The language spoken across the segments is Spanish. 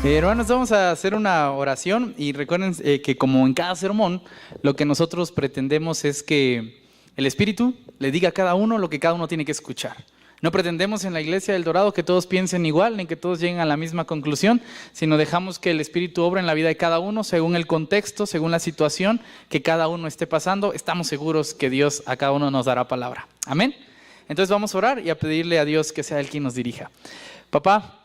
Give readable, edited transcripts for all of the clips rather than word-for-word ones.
Hermanos, vamos a hacer una oración y recuerden que como en cada sermón, lo que nosotros pretendemos es que el Espíritu le diga a cada uno lo que cada uno tiene que escuchar. No pretendemos en la Iglesia del Dorado que todos piensen igual, ni que todos lleguen a la misma conclusión, sino dejamos que el Espíritu obra en la vida de cada uno según el contexto, según la situación que cada uno esté pasando. Estamos seguros que Dios a cada uno nos dará palabra. Amén. Entonces vamos a orar y a pedirle a Dios que sea Él quien nos dirija. Papá,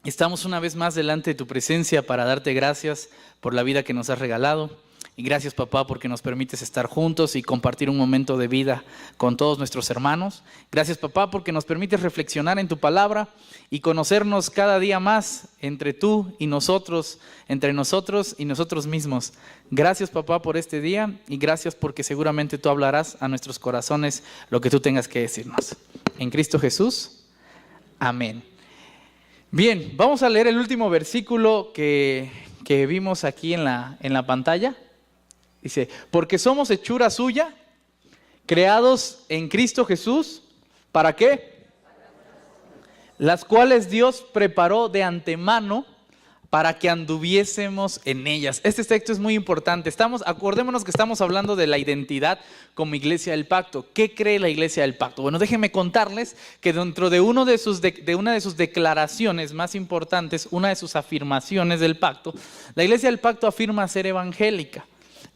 estamos una vez más delante de tu presencia para darte gracias por la vida que nos has regalado. Y gracias, papá, porque nos permites estar juntos y compartir un momento de vida con todos nuestros hermanos. Gracias, papá, porque nos permites reflexionar en tu palabra y conocernos cada día más entre tú y nosotros, entre nosotros y nosotros mismos. Gracias, papá, por este día y gracias porque seguramente tú hablarás a nuestros corazones lo que tú tengas que decirnos. En Cristo Jesús, amén. Bien, vamos a leer el último versículo que vimos aquí en la pantalla. Dice, porque somos hechura suya, creados en Cristo Jesús, ¿para qué? Las cuales Dios preparó de antemano para que anduviésemos en ellas. Este texto es muy importante. Acordémonos que estamos hablando de la identidad como Iglesia del Pacto. ¿Qué cree la Iglesia del Pacto? Bueno, déjenme contarles que dentro de una de sus declaraciones más importantes, una de sus afirmaciones del pacto, la Iglesia del Pacto afirma ser evangélica.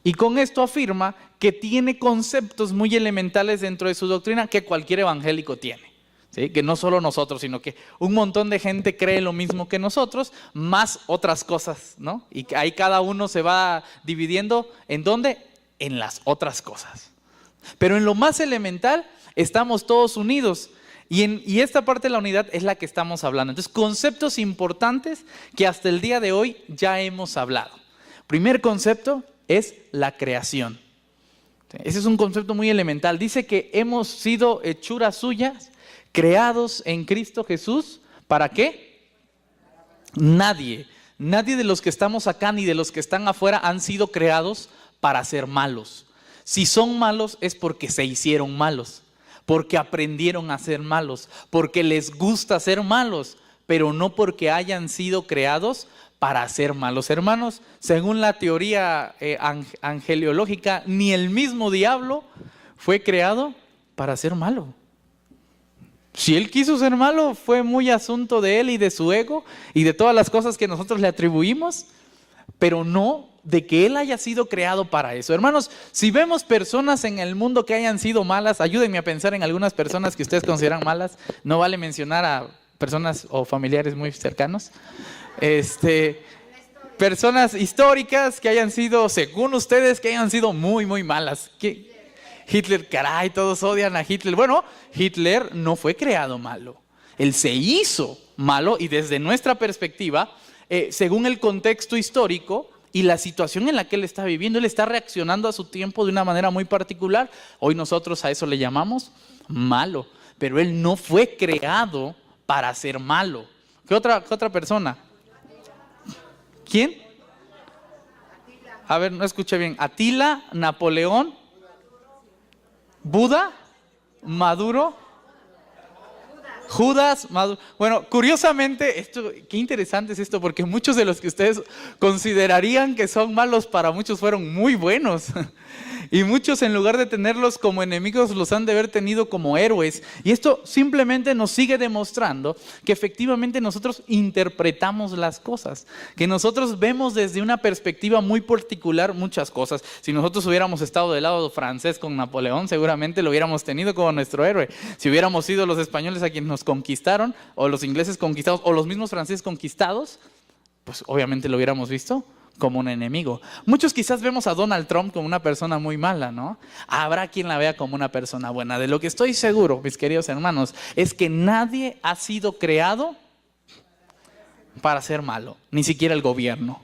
Y con esto afirma que tiene conceptos muy elementales dentro de su doctrina que cualquier evangélico tiene. ¿Sí? Que no solo nosotros, sino que un montón de gente cree lo mismo que nosotros, más otras cosas, ¿no? Y ahí cada uno se va dividiendo, ¿en dónde? En las otras cosas. Pero en lo más elemental estamos todos unidos. Y esta parte de la unidad es la que estamos hablando. Entonces, conceptos importantes que hasta el día de hoy ya hemos hablado. Primer concepto es la creación. Ese es un concepto muy elemental. Dice que hemos sido hechuras suyas, creados en Cristo Jesús. ¿Para qué? Nadie de los que estamos acá ni de los que están afuera han sido creados para ser malos. Si son malos es porque se hicieron malos, porque aprendieron a ser malos, porque les gusta ser malos, pero no porque hayan sido creados para ser malos. Hermanos, según la teoría angeliológica, ni el mismo diablo fue creado para ser malo. Si él quiso ser malo, fue muy asunto de él y de su ego y de todas las cosas que nosotros le atribuimos, pero no de que él haya sido creado para eso. Hermanos, si vemos personas en el mundo que hayan sido malas, ayúdenme a pensar en algunas personas que ustedes consideran malas. No vale mencionar a personas o familiares muy cercanos. Personas históricas que hayan sido, según ustedes, que hayan sido muy, muy malas. Hitler, caray, todos odian a Hitler. Bueno, Hitler no fue creado malo. Él se hizo malo y desde nuestra perspectiva, según el contexto histórico y la situación en la que él está viviendo, él está reaccionando a su tiempo de una manera muy particular. Hoy nosotros a eso le llamamos malo, pero él no fue creado para ser malo. ¿Qué otra persona? ¿Quién? A ver, no escuché bien. Atila, Napoleón, Buda, Maduro, Judas, Maduro. Bueno, curiosamente, qué interesante es esto, porque muchos de los que ustedes considerarían que son malos, para muchos fueron muy buenos. Y muchos, en lugar de tenerlos como enemigos, los han de haber tenido como héroes. Y esto simplemente nos sigue demostrando que efectivamente nosotros interpretamos las cosas, que nosotros vemos desde una perspectiva muy particular muchas cosas. Si nosotros hubiéramos estado del lado francés con Napoleón, seguramente lo hubiéramos tenido como nuestro héroe. Si hubiéramos sido los españoles a quienes nos conquistaron, o los ingleses conquistados, o los mismos franceses conquistados, pues obviamente lo hubiéramos visto como un enemigo. Muchos quizás vemos a Donald Trump como una persona muy mala, ¿no? Habrá quien la vea como una persona buena. De lo que estoy seguro, mis queridos hermanos, es que nadie ha sido creado para ser malo, ni siquiera el gobierno.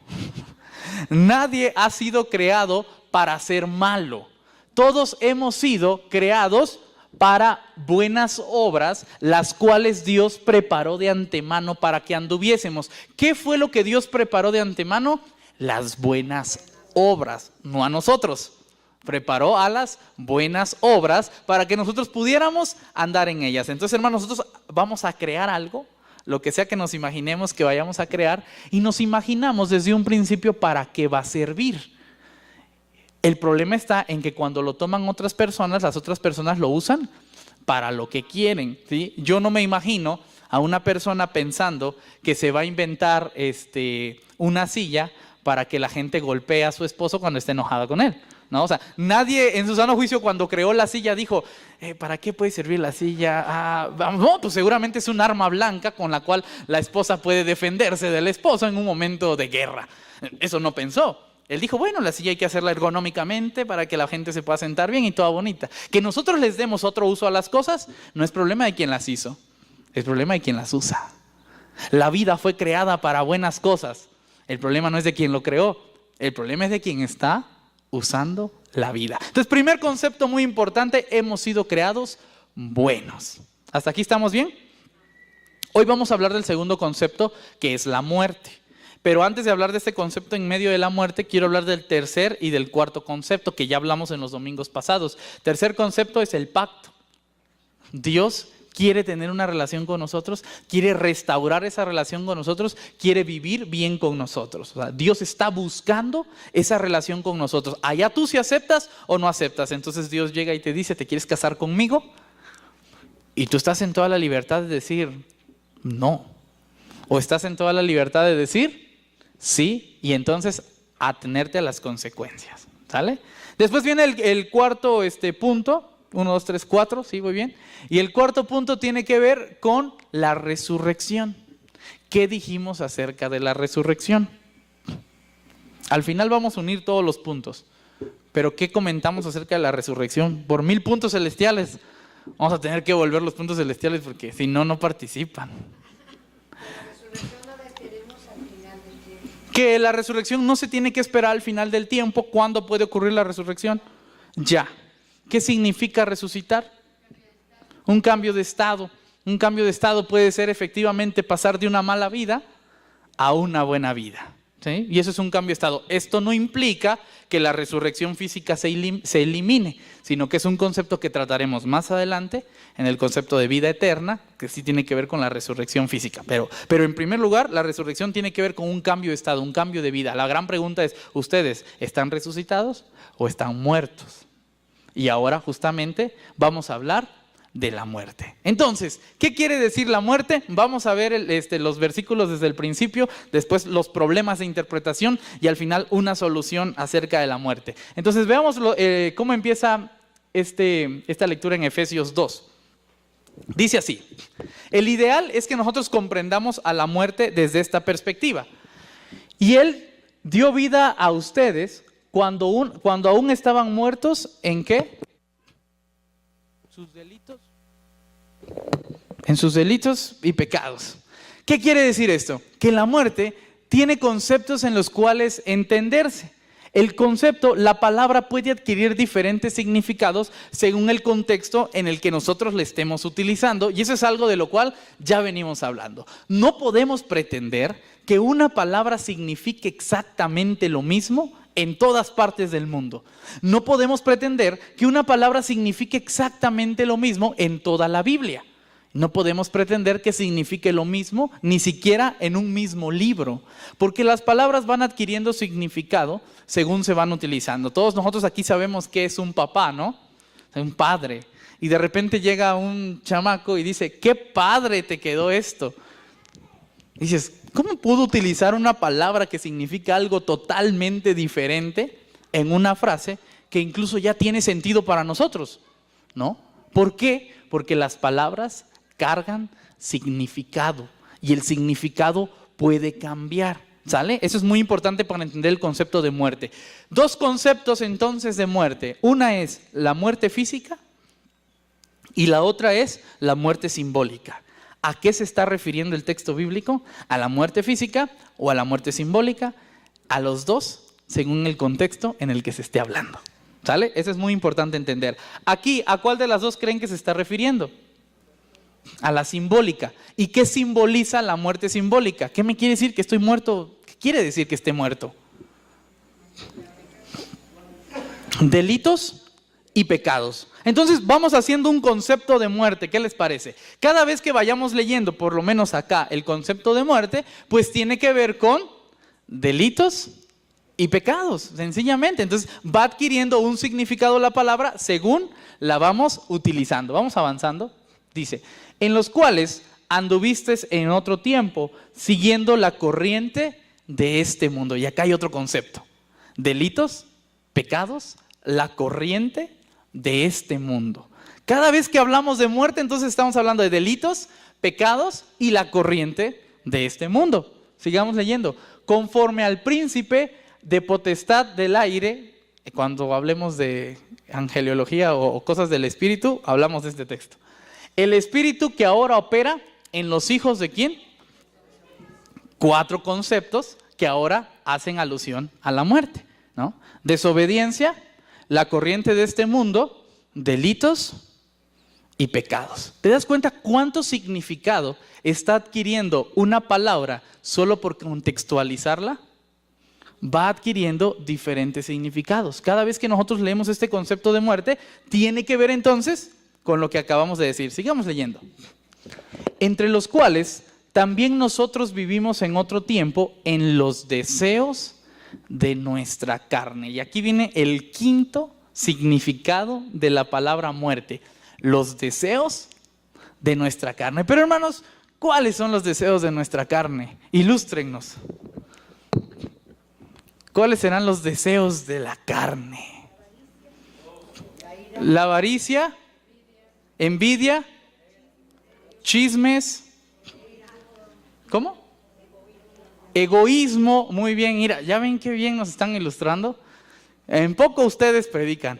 Nadie ha sido creado para ser malo. Todos hemos sido creados para buenas obras, las cuales Dios preparó de antemano para que anduviésemos. ¿Qué fue lo que Dios preparó de antemano? Las buenas obras, no a nosotros. Preparó a las buenas obras para que nosotros pudiéramos andar en ellas. Entonces, hermanos, nosotros vamos a crear algo, lo que sea que nos imaginemos que vayamos a crear, y nos imaginamos desde un principio para qué va a servir. El problema está en que cuando lo toman otras personas, las otras personas lo usan para lo que quieren, ¿sí? Yo no me imagino a una persona pensando que se va a inventar una silla para que la gente golpee a su esposo cuando esté enojada con él, ¿no? O sea, nadie en su sano juicio cuando creó la silla dijo, ¿para qué puede servir la silla? No, pues seguramente es un arma blanca con la cual la esposa puede defenderse del esposo en un momento de guerra. Eso no pensó. Él dijo, bueno, la silla hay que hacerla ergonómicamente para que la gente se pueda sentar bien y toda bonita. Que nosotros les demos otro uso a las cosas no es problema de quien las hizo, es problema de quien las usa. La vida fue creada para buenas cosas. El problema no es de quien lo creó, el problema es de quien está usando la vida. Entonces, primer concepto muy importante, hemos sido creados buenos. ¿Hasta aquí estamos bien? Hoy vamos a hablar del segundo concepto, que es la muerte. Pero antes de hablar de este concepto en medio de la muerte, quiero hablar del tercer y del cuarto concepto, que ya hablamos en los domingos pasados. Tercer concepto es el pacto. Dios quiere tener una relación con nosotros, quiere restaurar esa relación con nosotros, quiere vivir bien con nosotros. O sea, Dios está buscando esa relación con nosotros. Allá tú si aceptas o no aceptas. Entonces Dios llega y te dice, ¿te quieres casar conmigo? Y tú estás en toda la libertad de decir no. O estás en toda la libertad de decir sí, y entonces atenerte a las consecuencias. ¿Sale? Después viene el cuarto punto. 1, 2, 3, 4, sí, muy bien. Y el cuarto punto tiene que ver con la resurrección. ¿Qué dijimos acerca de la resurrección? Al final vamos a unir todos los puntos. Pero ¿qué comentamos acerca de la resurrección? Por 1000 puntos celestiales. Vamos a tener que volver los puntos celestiales porque si no, no participan. Que la resurrección no se tiene que esperar al final del tiempo. ¿Cuándo puede ocurrir la resurrección? Ya. ¿Qué significa resucitar? Un cambio de estado. Un cambio de estado puede ser efectivamente pasar de una mala vida a una buena vida, ¿sí? Y eso es un cambio de estado. Esto no implica que la resurrección física se elimine, sino que es un concepto que trataremos más adelante en el concepto de vida eterna, que sí tiene que ver con la resurrección física. Pero en primer lugar, la resurrección tiene que ver con un cambio de estado, un cambio de vida. La gran pregunta es, ¿ustedes están resucitados o están muertos? Y ahora justamente vamos a hablar de la muerte. Entonces, ¿qué quiere decir la muerte? Vamos a ver los versículos desde el principio, después los problemas de interpretación y al final una solución acerca de la muerte. Entonces veamos cómo empieza esta lectura en Efesios 2. Dice así, el ideal es que nosotros comprendamos a la muerte desde esta perspectiva. Y Él dio vida a ustedes cuando aún estaban muertos, ¿en qué? Sus delitos. En sus delitos y pecados. ¿Qué quiere decir esto? Que la muerte tiene conceptos en los cuales entenderse. El concepto, la palabra puede adquirir diferentes significados según el contexto en el que nosotros le estemos utilizando, y eso es algo de lo cual ya venimos hablando. No podemos pretender que una palabra signifique exactamente lo mismo en todas partes del mundo. No podemos pretender que una palabra signifique exactamente lo mismo en toda la Biblia. No podemos pretender que signifique lo mismo ni siquiera en un mismo libro, porque las palabras van adquiriendo significado según se van utilizando. Todos nosotros aquí sabemos qué es un papá, ¿no? Un padre. Y de repente llega un chamaco y dice, ¡qué padre te quedó esto! Y dices, ¿cómo puedo utilizar una palabra que significa algo totalmente diferente en una frase que incluso ya tiene sentido para nosotros? ¿No? ¿Por qué? Porque las palabras cargan significado y el significado puede cambiar, ¿sale? Eso es muy importante para entender el concepto de muerte. Dos conceptos entonces de muerte. Una es la muerte física y la otra es la muerte simbólica. ¿A qué se está refiriendo el texto bíblico? ¿A la muerte física o a la muerte simbólica? A los dos, según el contexto en el que se esté hablando, ¿sale? Eso es muy importante entender. Aquí, ¿a cuál de las dos creen que se está refiriendo? A la simbólica. ¿Y qué simboliza la muerte simbólica? ¿Qué me quiere decir que estoy muerto? ¿Qué quiere decir que esté muerto? Delitos y pecados. Entonces vamos haciendo un concepto de muerte. ¿Qué les parece? Cada vez que vayamos leyendo, por lo menos acá, el concepto de muerte, pues tiene que ver con delitos y pecados, sencillamente. Entonces va adquiriendo un significado la palabra según la vamos utilizando. Vamos avanzando. Dice, en los cuales anduvistes en otro tiempo, siguiendo la corriente de este mundo. Y acá hay otro concepto. Delitos, pecados, la corriente de este mundo. Cada vez que hablamos de muerte, entonces estamos hablando de delitos, pecados y la corriente de este mundo. Sigamos leyendo. Conforme al príncipe de potestad del aire, cuando hablemos de angeliología o cosas del espíritu, hablamos de este texto. El espíritu que ahora opera en los hijos de ¿quién? 4 conceptos que ahora hacen alusión a la muerte, ¿no? Desobediencia, la corriente de este mundo, delitos y pecados. ¿Te das cuenta cuánto significado está adquiriendo una palabra solo por contextualizarla? Va adquiriendo diferentes significados. Cada vez que nosotros leemos este concepto de muerte, tiene que ver entonces con lo que acabamos de decir. Sigamos leyendo. Entre los cuales también nosotros vivimos en otro tiempo en los deseos de nuestra carne. Y aquí viene el quinto significado de la palabra muerte. Los deseos de nuestra carne. Pero hermanos, ¿cuáles son los deseos de nuestra carne? Ilústrennos. ¿Cuáles serán los deseos de la carne? La avaricia, envidia, chismes. ¿Cómo? Egoísmo. Muy bien, mira, ya ven qué bien nos están ilustrando. En poco ustedes predican.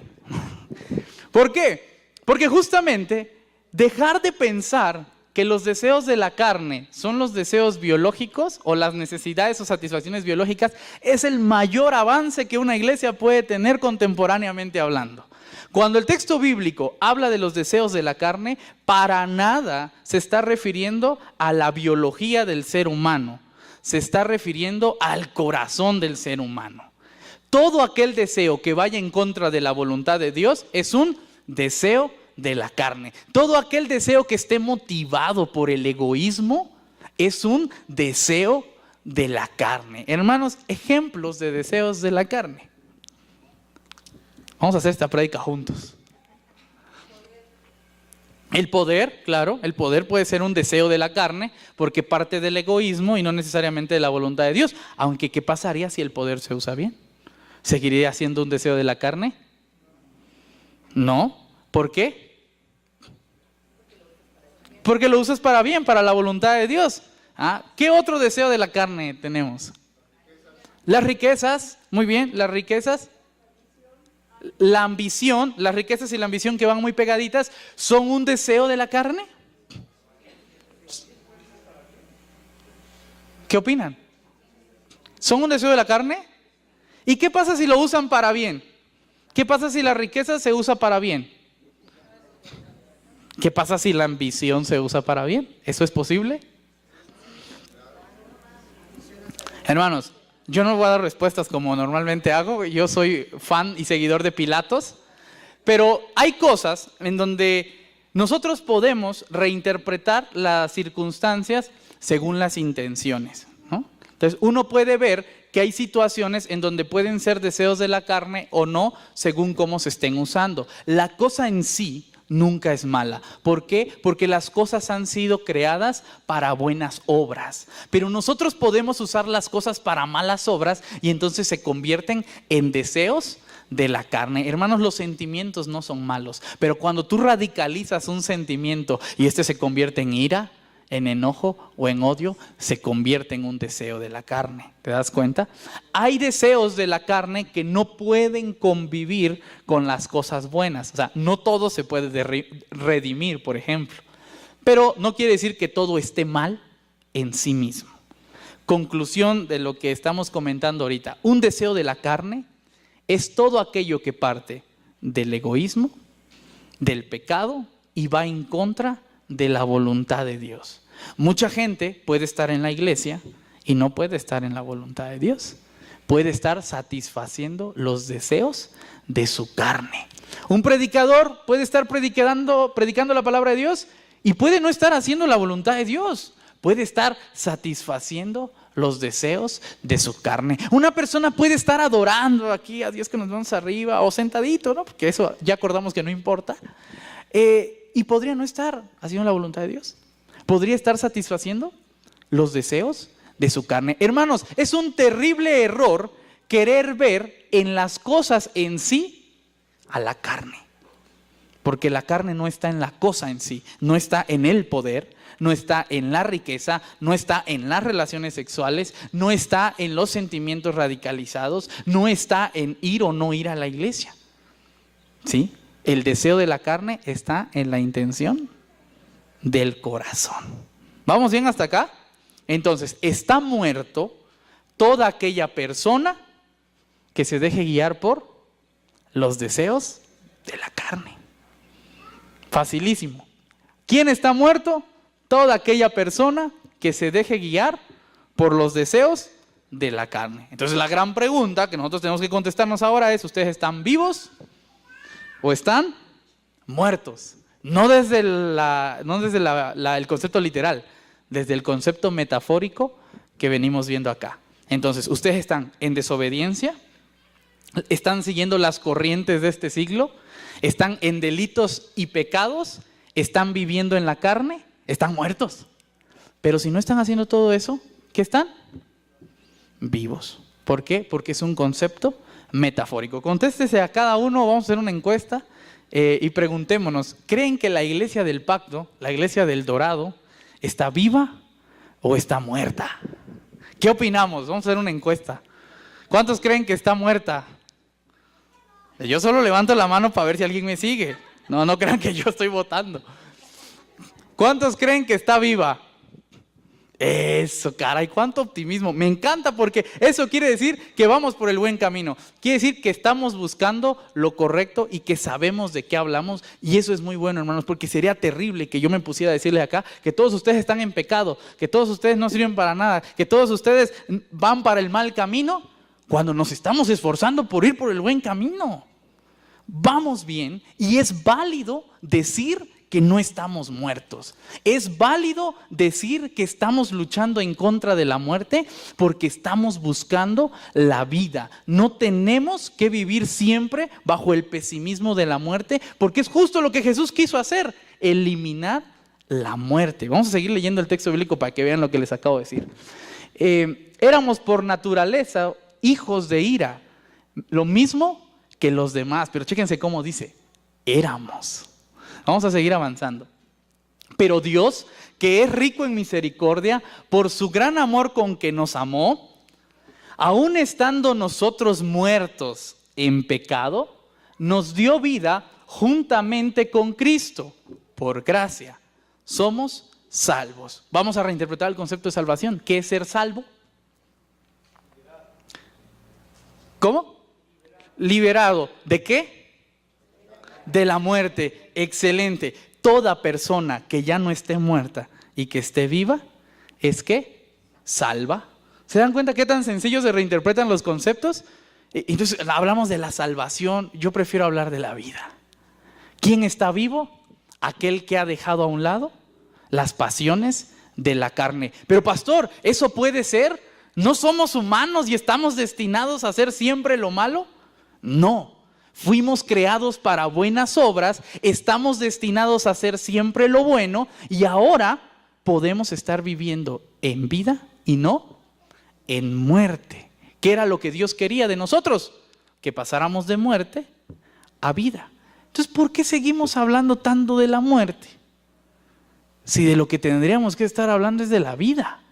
¿Por qué? Porque justamente dejar de pensar que los deseos de la carne son los deseos biológicos o las necesidades o satisfacciones biológicas es el mayor avance que una iglesia puede tener contemporáneamente hablando. Cuando el texto bíblico habla de los deseos de la carne, para nada se está refiriendo a la biología del ser humano, se está refiriendo al corazón del ser humano. Todo aquel deseo que vaya en contra de la voluntad de Dios es un deseo de la carne. Todo aquel deseo que esté motivado por el egoísmo es un deseo de la carne. Hermanos, ejemplos de deseos de la carne. Vamos a hacer esta prédica juntos. El poder, claro, el poder puede ser un deseo de la carne porque parte del egoísmo y no necesariamente de la voluntad de Dios. Aunque, ¿qué pasaría si el poder se usa bien? ¿Seguiría siendo un deseo de la carne? No. ¿Por qué? Porque lo usas para bien, para la voluntad de Dios. ¿Qué otro deseo de la carne tenemos? Las riquezas, muy bien, las riquezas. La ambición, las riquezas y la ambición que van muy pegaditas, ¿son un deseo de la carne? ¿Qué opinan? ¿Son un deseo de la carne? ¿Y qué pasa si lo usan para bien? ¿Qué pasa si la riqueza se usa para bien? ¿Qué pasa si la ambición se usa para bien? ¿Eso es posible? Hermanos, yo no voy a dar respuestas como normalmente hago. Yo soy fan y seguidor de Pilatos. Pero hay cosas en donde nosotros podemos reinterpretar las circunstancias según las intenciones, ¿no? Entonces uno puede ver que hay situaciones en donde pueden ser deseos de la carne o no, según cómo se estén usando. La cosa en sí nunca es mala. ¿Por qué? Porque las cosas han sido creadas para buenas obras. Pero nosotros podemos usar las cosas para malas obras y entonces se convierten en deseos de la carne. Hermanos, los sentimientos no son malos, pero cuando tú radicalizas un sentimiento y este se convierte en ira, en enojo o en odio, se convierte en un deseo de la carne. ¿Te das cuenta? Hay deseos de la carne que no pueden convivir con las cosas buenas. O sea, no todo se puede redimir, por ejemplo. Pero no quiere decir que todo esté mal en sí mismo. Conclusión de lo que estamos comentando ahorita. Un deseo de la carne es todo aquello que parte del egoísmo, del pecado y va en contra de la voluntad de Dios. Mucha gente puede estar en la iglesia y no puede estar en la voluntad de Dios. puede estar satisfaciendo los deseos de su carne. Un predicador puede estar predicando la palabra de Dios y puede no estar haciendo la voluntad de Dios. Puede estar satisfaciendo los deseos de su carne. Una persona puede estar adorando aquí a Dios que nos vamos arriba o sentadito, ¿no? Porque eso ya acordamos que no importa. Y podría no estar haciendo la voluntad de Dios. Podría estar satisfaciendo los deseos de su carne. Hermanos, es un terrible error querer ver en las cosas en sí a la carne. Porque la carne no está en la cosa en sí, no está en el poder, no está en la riqueza, no está en las relaciones sexuales, no está en los sentimientos radicalizados, no está en ir o no ir a la iglesia. ¿Sí? El deseo de la carne está en la intención del corazón. ¿Vamos bien hasta acá? Entonces, está muerto toda aquella persona que se deje guiar por los deseos de la carne. Facilísimo. ¿Quién está muerto? Toda aquella persona que se deje guiar por los deseos de la carne. Entonces la gran pregunta que nosotros tenemos que contestarnos ahora es: ¿ustedes están vivos o están muertos? No desde el concepto literal, desde el concepto metafórico que venimos viendo acá. Entonces, ¿ustedes están en desobediencia? ¿Están siguiendo las corrientes de este siglo? ¿Están en delitos y pecados? ¿Están viviendo en la carne? Están muertos. Pero si no están haciendo todo eso, ¿qué están? Vivos. ¿Por qué? Porque es un concepto metafórico. Contéstese a cada uno, vamos a hacer una encuesta y preguntémonos: ¿creen que la iglesia del pacto, la iglesia del dorado, está viva o está muerta? ¿Qué opinamos? Vamos a hacer una encuesta. ¿Cuántos creen que está muerta? Yo solo levanto la mano para ver si alguien me sigue. No crean que yo estoy votando. ¿Cuántos creen que está viva? Eso, caray, cuánto optimismo. Me encanta, porque eso quiere decir que vamos por el buen camino. Quiere decir que estamos buscando lo correcto y que sabemos de qué hablamos. Y eso es muy bueno, hermanos, porque sería terrible que yo me pusiera a decirles acá que todos ustedes están en pecado, que todos ustedes no sirven para nada, que todos ustedes van para el mal camino, cuando nos estamos esforzando por ir por el buen camino. Vamos bien, y es válido decir que no estamos muertos. Es válido decir que estamos luchando en contra de la muerte porque estamos buscando la vida. No tenemos que vivir siempre bajo el pesimismo de la muerte, porque es justo lo que Jesús quiso hacer: eliminar la muerte. Vamos a seguir leyendo el texto bíblico para que vean lo que les acabo de decir. Éramos por naturaleza hijos de ira, lo mismo que los demás, pero chéquense cómo dice: éramos. Vamos a seguir avanzando. Pero Dios, que es rico en misericordia, por su gran amor con que nos amó, aun estando nosotros muertos en pecado, nos dio vida juntamente con Cristo. Por gracia somos salvos. Vamos a reinterpretar el concepto de salvación. ¿Qué es ser salvo? ¿Cómo? Liberado. ¿De qué? De la muerte. Excelente. Toda persona que ya no esté muerta y que esté viva, ¿es qué? Salva. ¿Se dan cuenta qué tan sencillo se reinterpretan los conceptos? Entonces hablamos de la salvación. Yo prefiero hablar de la vida. ¿Quién está vivo? Aquel que ha dejado a un lado las pasiones de la carne. Pero pastor, ¿eso puede ser? ¿No somos humanos y estamos destinados a hacer siempre lo malo? No. Fuimos creados para buenas obras, estamos destinados a hacer siempre lo bueno, y ahora podemos estar viviendo en vida y no en muerte. ¿Qué era lo que Dios quería de nosotros? Que pasáramos de muerte a vida. Entonces, ¿por qué seguimos hablando tanto de la muerte? Si de lo que tendríamos que estar hablando es de la vida.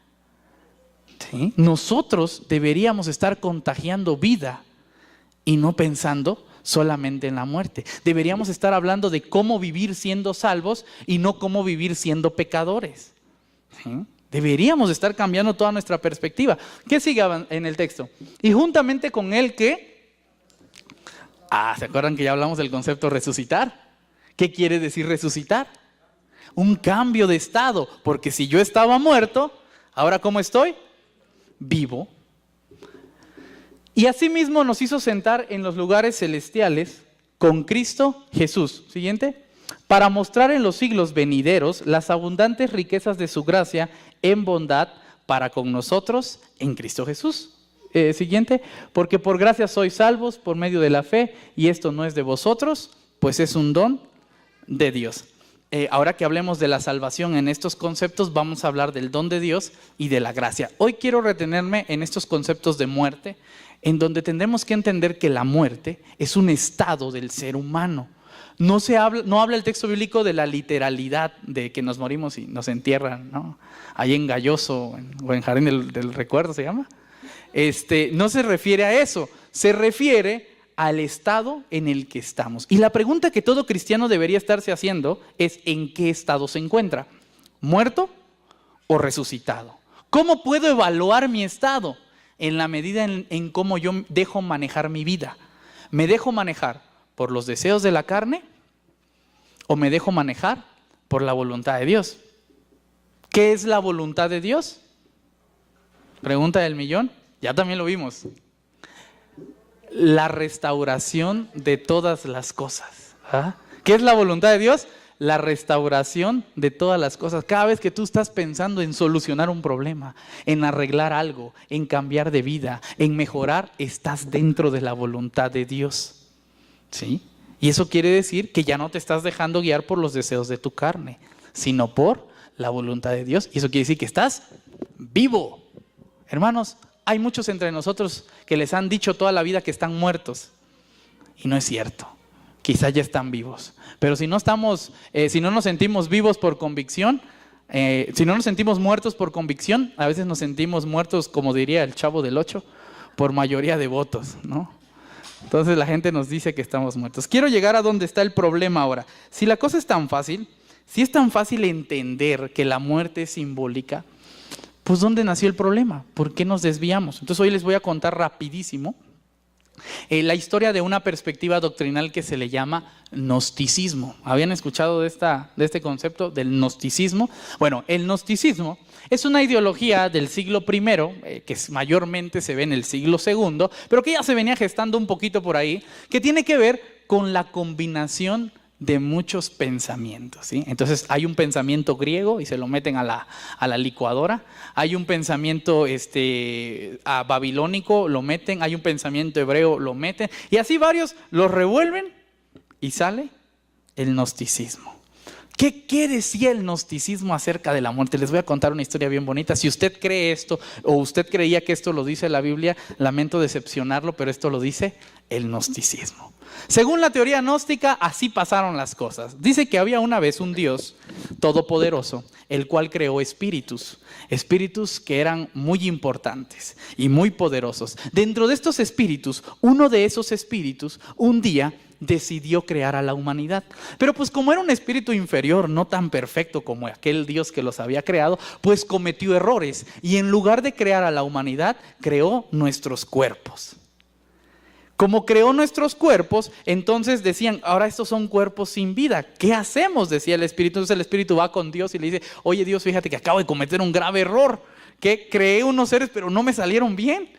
¿Sí? Nosotros deberíamos estar contagiando vida y no pensando solamente en la muerte. Deberíamos estar hablando de cómo vivir siendo salvos y no cómo vivir siendo pecadores. ¿Sí? Deberíamos estar cambiando toda nuestra perspectiva. ¿Qué sigue en el texto? Y juntamente con él, ¿qué? ¿Se acuerdan que ya hablamos del concepto resucitar? ¿Qué quiere decir resucitar? Un cambio de estado, porque si yo estaba muerto, ¿ahora cómo estoy? Vivo. Y asimismo nos hizo sentar en los lugares celestiales con Cristo Jesús. Siguiente. Para mostrar en los siglos venideros las abundantes riquezas de su gracia en bondad para con nosotros en Cristo Jesús. Siguiente. Porque por gracia sois salvos por medio de la fe, y esto no es de vosotros, pues es un don de Dios. Ahora que hablemos de la salvación en estos conceptos, vamos a hablar del don de Dios y de la gracia. Hoy quiero retenerme en estos conceptos de muerte, en donde tendremos que entender que la muerte es un estado del ser humano. No habla el texto bíblico de la literalidad de que nos morimos y nos entierran, ¿no? Ahí en Galloso o en Jardín del Recuerdo se llama. No se refiere a eso, se refiere al estado en el que estamos. Y la pregunta que todo cristiano debería estarse haciendo es: ¿en qué estado se encuentra? ¿Muerto o resucitado? ¿Cómo puedo evaluar mi estado? En la medida en cómo yo dejo manejar mi vida. ¿Me dejo manejar por los deseos de la carne o me dejo manejar por la voluntad de Dios? ¿Qué es la voluntad de Dios? Pregunta del millón. Ya también lo vimos. La restauración de todas las cosas. ¿Ah? ¿Qué es la voluntad de Dios? La restauración de todas las cosas. Cada vez que tú estás pensando en solucionar un problema, en arreglar algo, en cambiar de vida, en mejorar, estás dentro de la voluntad de Dios. ¿Sí? Y eso quiere decir que ya no te estás dejando guiar por los deseos de tu carne, sino por la voluntad de Dios. Y eso quiere decir que estás vivo. Hermanos, hay muchos entre nosotros que les han dicho toda la vida que están muertos. Y no es cierto. Quizá ya están vivos. Pero si no nos sentimos vivos por convicción, si no nos sentimos muertos por convicción, a veces nos sentimos muertos, como diría el Chavo del 8, por mayoría de votos, ¿no? Entonces la gente nos dice que estamos muertos. Quiero llegar a donde está el problema ahora. Si la cosa es tan fácil, si es tan fácil entender que la muerte es simbólica, pues ¿dónde nació el problema? ¿Por qué nos desviamos? Entonces hoy les voy a contar rapidísimo la historia de una perspectiva doctrinal que se le llama gnosticismo. ¿Habían escuchado de este concepto del gnosticismo? Bueno, el gnosticismo es una ideología del siglo I, que mayormente se ve en el siglo II, pero que ya se venía gestando un poquito por ahí, que tiene que ver con la combinación de muchos pensamientos, ¿sí? Entonces hay un pensamiento griego y se lo meten a la licuadora, hay un pensamiento babilónico, lo meten, hay un pensamiento hebreo, lo meten, y así varios los revuelven y sale el gnosticismo. ¿Qué decía el gnosticismo acerca de la muerte? Les voy a contar una historia bien bonita. Si usted cree esto, o usted creía que esto lo dice la Biblia, lamento decepcionarlo, pero esto lo dice el gnosticismo. Según la teoría gnóstica, así pasaron las cosas. Dice que había una vez un Dios todopoderoso, el cual creó espíritus que eran muy importantes y muy poderosos. Dentro de estos espíritus, uno de esos espíritus, un día decidió crear a la humanidad. Pero pues como era un espíritu inferior, no tan perfecto como aquel Dios que los había creado, pues cometió errores y en lugar de crear a la humanidad, creó nuestros cuerpos. Como creó nuestros cuerpos, entonces decían, ahora estos son cuerpos sin vida. ¿Qué hacemos? Decía el espíritu. Entonces el espíritu va con Dios y le dice, oye Dios, fíjate que acabo de cometer un grave error, que creé unos seres pero no me salieron bien.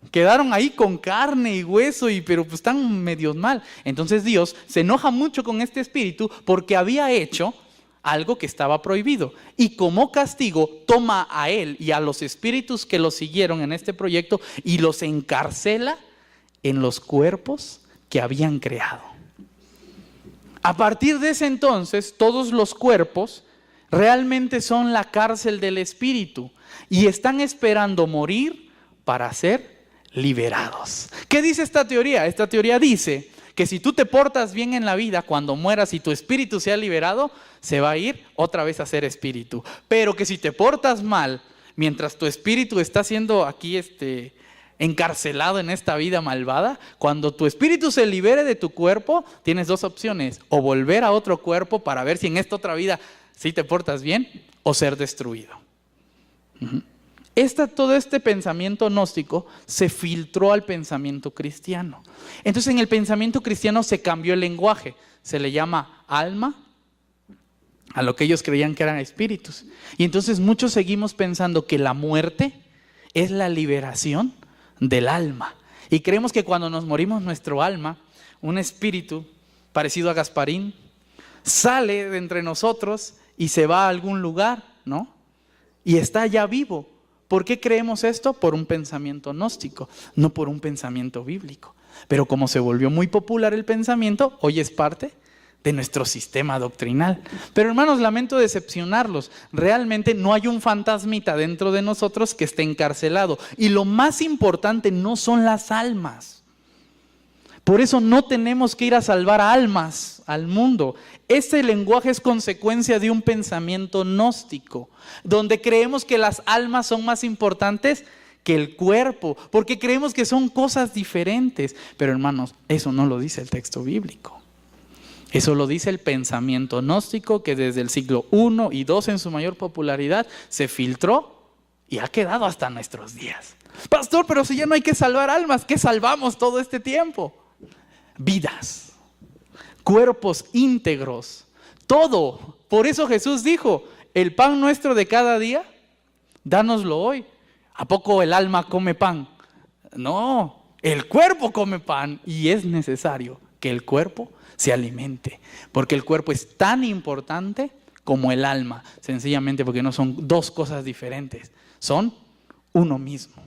Quedaron ahí con carne y hueso, pero pues están medios mal. Entonces Dios se enoja mucho con este espíritu porque había hecho algo que estaba prohibido. Y como castigo toma a él y a los espíritus que lo siguieron en este proyecto y los encarcela en los cuerpos que habían creado. A partir de ese entonces, todos los cuerpos realmente son la cárcel del espíritu y están esperando morir para ser liberados. ¿Qué dice esta teoría? Esta teoría dice que si tú te portas bien en la vida, cuando mueras y tu espíritu sea liberado, se va a ir otra vez a ser espíritu. Pero que si te portas mal, mientras tu espíritu está siendo aquí encarcelado en esta vida malvada, cuando tu espíritu se libere de tu cuerpo, tienes dos opciones: o volver a otro cuerpo para ver si en esta otra vida sí te portas bien, o ser destruido. Todo este pensamiento gnóstico se filtró al pensamiento cristiano. Entonces en el pensamiento cristiano se cambió el lenguaje. Se le llama alma a lo que ellos creían que eran espíritus. Y entonces muchos seguimos pensando que la muerte es la liberación del alma. Y creemos que cuando nos morimos nuestro alma, un espíritu parecido a Gasparín, sale de entre nosotros y se va a algún lugar, ¿no? Y está ya vivo. ¿Por qué creemos esto? Por un pensamiento gnóstico, no por un pensamiento bíblico. Pero como se volvió muy popular el pensamiento, hoy es parte de nuestro sistema doctrinal. Pero hermanos, lamento decepcionarlos. Realmente no hay un fantasmita dentro de nosotros que esté encarcelado. Y lo más importante no son las almas. Por eso no tenemos que ir a salvar almas al mundo. Este lenguaje es consecuencia de un pensamiento gnóstico, donde creemos que las almas son más importantes que el cuerpo, porque creemos que son cosas diferentes. Pero hermanos, eso no lo dice el texto bíblico. Eso lo dice el pensamiento gnóstico que desde el siglo I y II en su mayor popularidad se filtró y ha quedado hasta nuestros días. Pastor, pero si ya no hay que salvar almas, ¿qué salvamos todo este tiempo? Vidas, cuerpos íntegros, todo. Por eso Jesús dijo, el pan nuestro de cada día, dánoslo hoy. ¿A poco el alma come pan? No, el cuerpo come pan y es necesario que el cuerpo se alimente, porque el cuerpo es tan importante como el alma, sencillamente porque no son dos cosas diferentes, son uno mismo.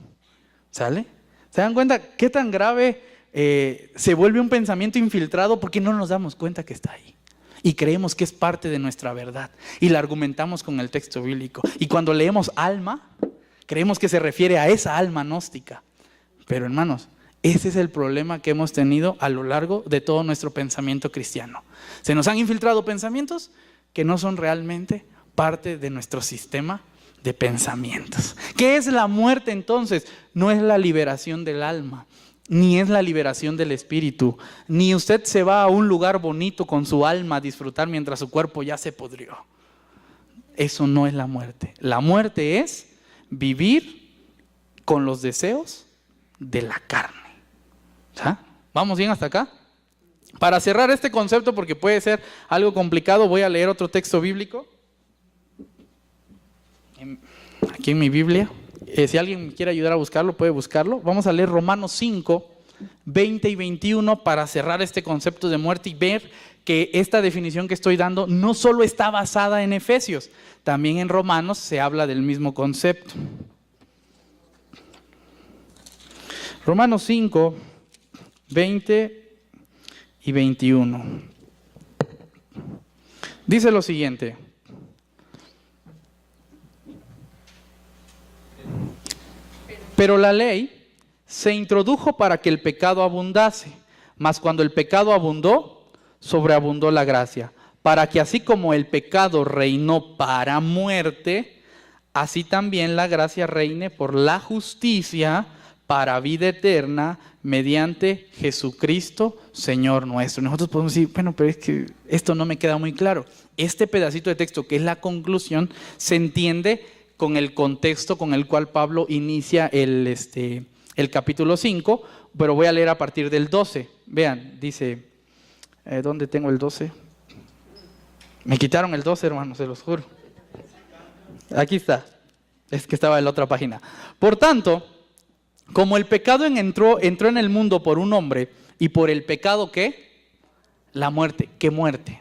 ¿Sale? ¿Se dan cuenta qué tan grave se vuelve un pensamiento infiltrado porque no nos damos cuenta que está ahí? Y creemos que es parte de nuestra verdad y la argumentamos con el texto bíblico. Y cuando leemos alma, creemos que se refiere a esa alma gnóstica. Pero hermanos, ese es el problema que hemos tenido a lo largo de todo nuestro pensamiento cristiano. Se nos han infiltrado pensamientos que no son realmente parte de nuestro sistema de pensamientos. ¿Qué es la muerte entonces? No es la liberación del alma, ni es la liberación del espíritu, ni usted se va a un lugar bonito con su alma a disfrutar mientras su cuerpo ya se podrió. Eso no es la muerte. La muerte es vivir con los deseos de la carne. ¿Ah? ¿Vamos bien hasta acá? Para cerrar este concepto, porque puede ser algo complicado, voy a leer otro texto bíblico. Aquí en mi Biblia. Si alguien quiere ayudar a buscarlo, puede buscarlo. Vamos a leer Romanos 5, 20 y 21 para cerrar este concepto de muerte y ver que esta definición que estoy dando no solo está basada en Efesios, también en Romanos se habla del mismo concepto. Romanos 5, 20 y 21. Dice lo siguiente. Pero la ley se introdujo para que el pecado abundase, mas cuando el pecado abundó, sobreabundó la gracia, para que así como el pecado reinó para muerte, así también la gracia reine por la justicia para vida eterna mediante Jesucristo, Señor nuestro. Nosotros podemos decir, bueno, pero es que esto no me queda muy claro. Este pedacito de texto, que es la conclusión, se entiende con el contexto con el cual Pablo inicia el capítulo 5, pero voy a leer a partir del 12. Vean, dice, ¿dónde tengo el 12? Me quitaron el 12, hermanos, se los juro. Aquí está, es que estaba en la otra página. Por tanto, como el pecado entró en el mundo por un hombre, y por el pecado, ¿qué? La muerte. ¿Qué muerte?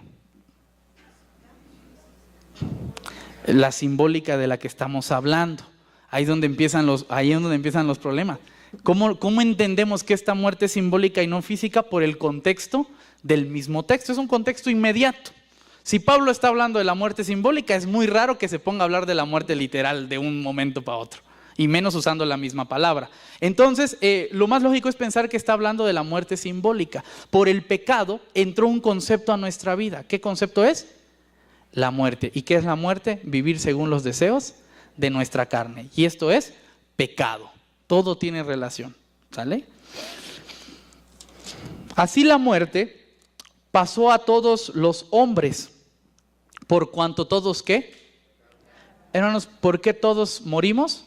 La simbólica de la que estamos hablando. Ahí es donde empiezan los problemas. ¿Cómo entendemos que esta muerte es simbólica y no física? Por el contexto del mismo texto. Es un contexto inmediato. Si Pablo está hablando de la muerte simbólica, es muy raro que se ponga a hablar de la muerte literal de un momento para otro, y menos usando la misma palabra. Entonces, lo más lógico es pensar que está hablando de la muerte simbólica. Por el pecado entró un concepto a nuestra vida. ¿Qué concepto es? La muerte. ¿Y qué es la muerte? Vivir según los deseos de nuestra carne. Y esto es pecado. Todo tiene relación. ¿Sale? Así la muerte pasó a todos los hombres. ¿Por cuanto todos qué? Hermanos, ¿por qué todos morimos?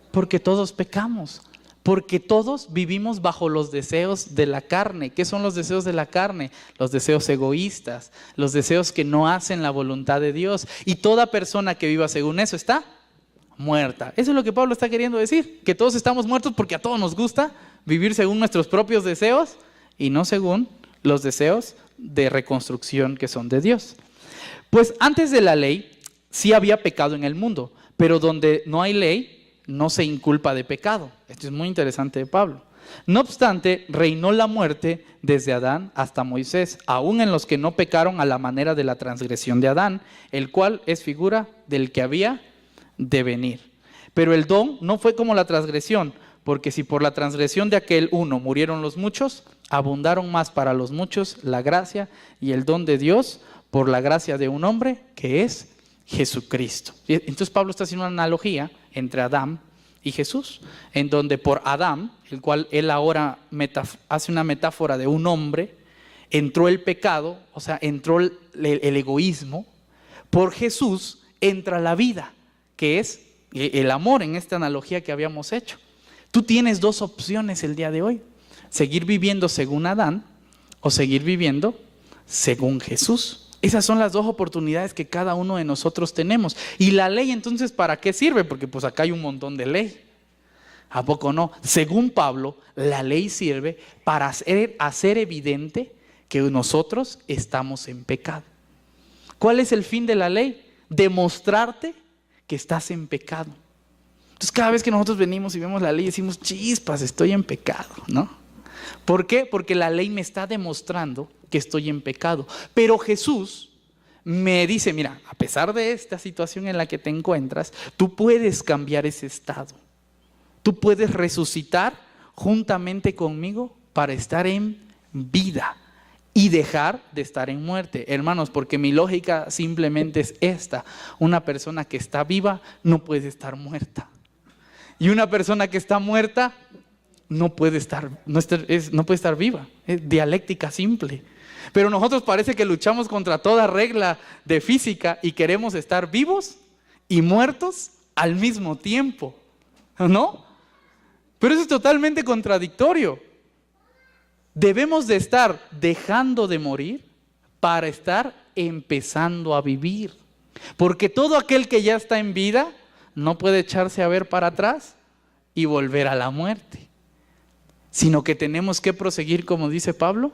Porque todos pecamos. Porque todos vivimos bajo los deseos de la carne. ¿Qué son los deseos de la carne? Los deseos egoístas, los deseos que no hacen la voluntad de Dios. Y toda persona que viva según eso está muerta. Eso es lo que Pablo está queriendo decir, que todos estamos muertos porque a todos nos gusta vivir según nuestros propios deseos y no según los deseos de reconstrucción que son de Dios. Pues antes de la ley sí había pecado en el mundo, pero donde no hay ley no se inculpa de pecado. Esto es muy interesante de Pablo. No obstante, reinó la muerte desde Adán hasta Moisés, aun en los que no pecaron a la manera de la transgresión de Adán, el cual es figura del que había de venir. Pero el don no fue como la transgresión, porque si por la transgresión de aquel uno murieron los muchos, abundaron más para los muchos la gracia y el don de Dios por la gracia de un hombre que es Jesucristo. Entonces Pablo está haciendo una analogía entre Adán y Jesús, en donde por Adán, el cual él ahora hace una metáfora de un hombre, entró el pecado, o sea, entró el egoísmo. Por Jesús entra la vida, que es el amor en esta analogía que habíamos hecho. Tú tienes dos opciones el día de hoy: seguir viviendo según Adán o seguir viviendo según Jesús. Esas son las dos oportunidades que cada uno de nosotros tenemos. Y la ley, entonces, ¿para qué sirve? Porque pues acá hay un montón de ley. ¿A poco no? Según Pablo, la ley sirve para hacer evidente que nosotros estamos en pecado. ¿Cuál es el fin de la ley? Demostrarte que estás en pecado. Entonces cada vez que nosotros venimos y vemos la ley decimos, chispas, estoy en pecado, ¿no? ¿Por qué? Porque la ley me está demostrando que estoy en pecado. Pero Jesús me dice, mira, a pesar de esta situación en la que te encuentras, tú puedes cambiar ese estado. Tú puedes resucitar juntamente conmigo para estar en vida y dejar de estar en muerte. Hermanos, porque mi lógica simplemente es esta: una persona que está viva no puede estar muerta. Y una persona que está muerta no puede estar viva. Es dialéctica simple. Pero nosotros parece que luchamos contra toda regla de física y queremos estar vivos y muertos al mismo tiempo, ¿no? Pero eso es totalmente contradictorio. Debemos de estar dejando de morir para estar empezando a vivir. Porque todo aquel que ya está en vida no puede echarse a ver para atrás y volver a la muerte, sino que tenemos que proseguir, como dice Pablo,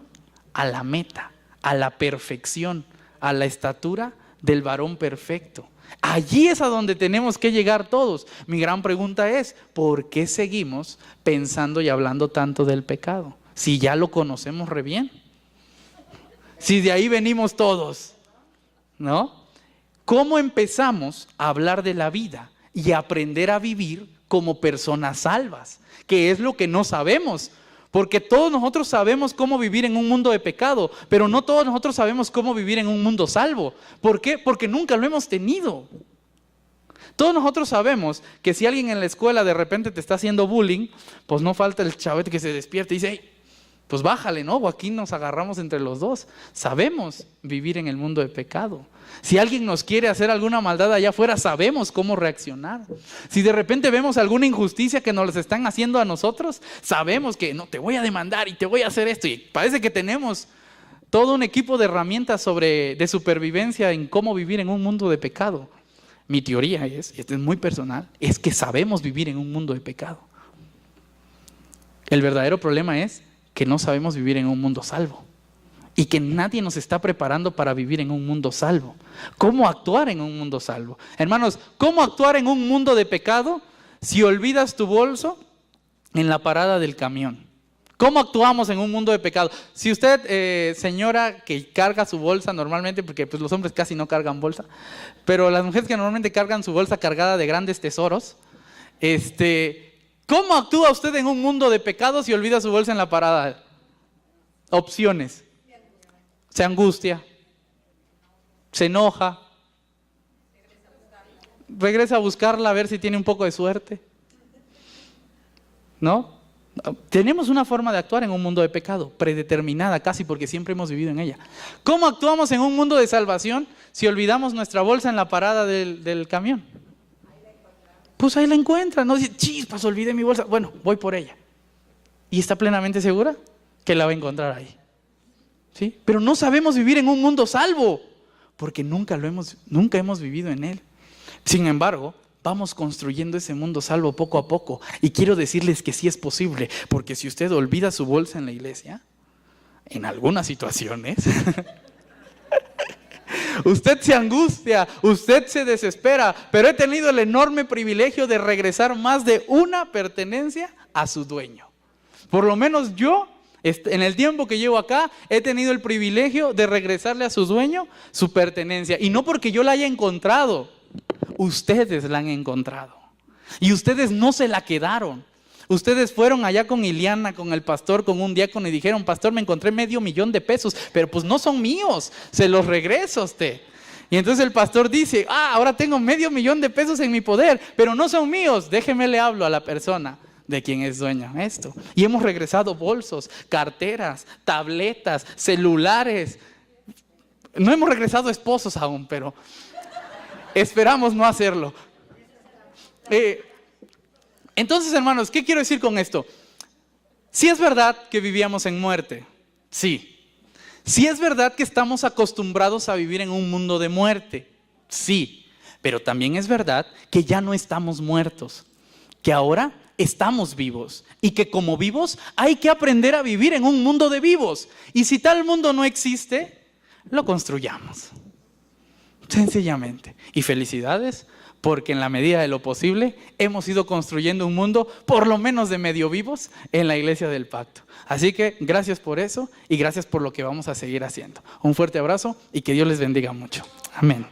a la meta, a la perfección, a la estatura del varón perfecto. Allí es a donde tenemos que llegar todos. Mi gran pregunta es, ¿por qué seguimos pensando y hablando tanto del pecado? Si ya lo conocemos re bien. Si de ahí venimos todos, ¿no? ¿Cómo empezamos a hablar de la vida y a aprender a vivir como personas salvas? Que es lo que no sabemos. Porque todos nosotros sabemos cómo vivir en un mundo de pecado, pero no todos nosotros sabemos cómo vivir en un mundo salvo. ¿Por qué? Porque nunca lo hemos tenido. Todos nosotros sabemos que si alguien en la escuela de repente te está haciendo bullying, pues no falta el chavete que se despierte y dice, hey, pues bájale, ¿no? O aquí nos agarramos entre los dos. Sabemos vivir en el mundo de pecado. Si alguien nos quiere hacer alguna maldad allá afuera, sabemos cómo reaccionar. Si de repente vemos alguna injusticia que nos les están haciendo a nosotros, sabemos que no, te voy a demandar y te voy a hacer esto. Y parece que tenemos todo un equipo de herramientas de supervivencia en cómo vivir en un mundo de pecado. Mi teoría es, y esto es muy personal, es que sabemos vivir en un mundo de pecado. El verdadero problema es que no sabemos vivir en un mundo salvo y que nadie nos está preparando para vivir en un mundo salvo. ¿Cómo actuar en un mundo salvo? Hermanos, ¿cómo actuar en un mundo de pecado si olvidas tu bolso en la parada del camión? ¿Cómo actuamos en un mundo de pecado? Si usted, señora que carga su bolsa normalmente, porque pues, los hombres casi no cargan bolsa, pero las mujeres que normalmente cargan su bolsa cargada de grandes tesoros, ¿cómo actúa usted en un mundo de pecado si olvida su bolsa en la parada? Opciones. Se angustia, se enoja, regresa a buscarla a ver si tiene un poco de suerte, ¿no? Tenemos una forma de actuar en un mundo de pecado, predeterminada casi porque siempre hemos vivido en ella. ¿Cómo actuamos en un mundo de salvación si olvidamos nuestra bolsa en la parada del camión? Pues ahí la encuentra, no dice, chispas, olvidé mi bolsa. Bueno, voy por ella. ¿Y está plenamente segura que la va a encontrar ahí? ¿Sí? Pero no sabemos vivir en un mundo salvo, porque nunca hemos vivido en él. Sin embargo, vamos construyendo ese mundo salvo poco a poco. Y quiero decirles que sí es posible, porque si usted olvida su bolsa en la iglesia, en algunas situaciones, usted se angustia, usted se desespera, pero he tenido el enorme privilegio de regresar más de una pertenencia a su dueño. Por lo menos yo, en el tiempo que llevo acá, he tenido el privilegio de regresarle a su dueño su pertenencia. Y no porque yo la haya encontrado, ustedes la han encontrado. Y ustedes no se la quedaron. Ustedes fueron allá con Iliana, con el pastor, con un diácono y dijeron: pastor, me encontré $500,000, pero pues no son míos, se los regreso a usted. Y entonces el pastor dice: ahora tengo $500,000 en mi poder, pero no son míos, déjeme le hablo a la persona de quien es dueño esto. Y hemos regresado bolsos, carteras, tabletas, celulares. No hemos regresado esposos aún, pero esperamos no hacerlo. Entonces, hermanos, ¿qué quiero decir con esto? Sí es verdad que vivíamos en muerte, sí. Sí es verdad que estamos acostumbrados a vivir en un mundo de muerte, sí. Pero también es verdad que ya no estamos muertos, que ahora estamos vivos y que como vivos hay que aprender a vivir en un mundo de vivos. Y si tal mundo no existe, lo construyamos. Sencillamente. Y felicidades, porque en la medida de lo posible hemos ido construyendo un mundo por lo menos de medio vivos en la Iglesia del Pacto. Así que gracias por eso y gracias por lo que vamos a seguir haciendo. Un fuerte abrazo y que Dios les bendiga mucho. Amén.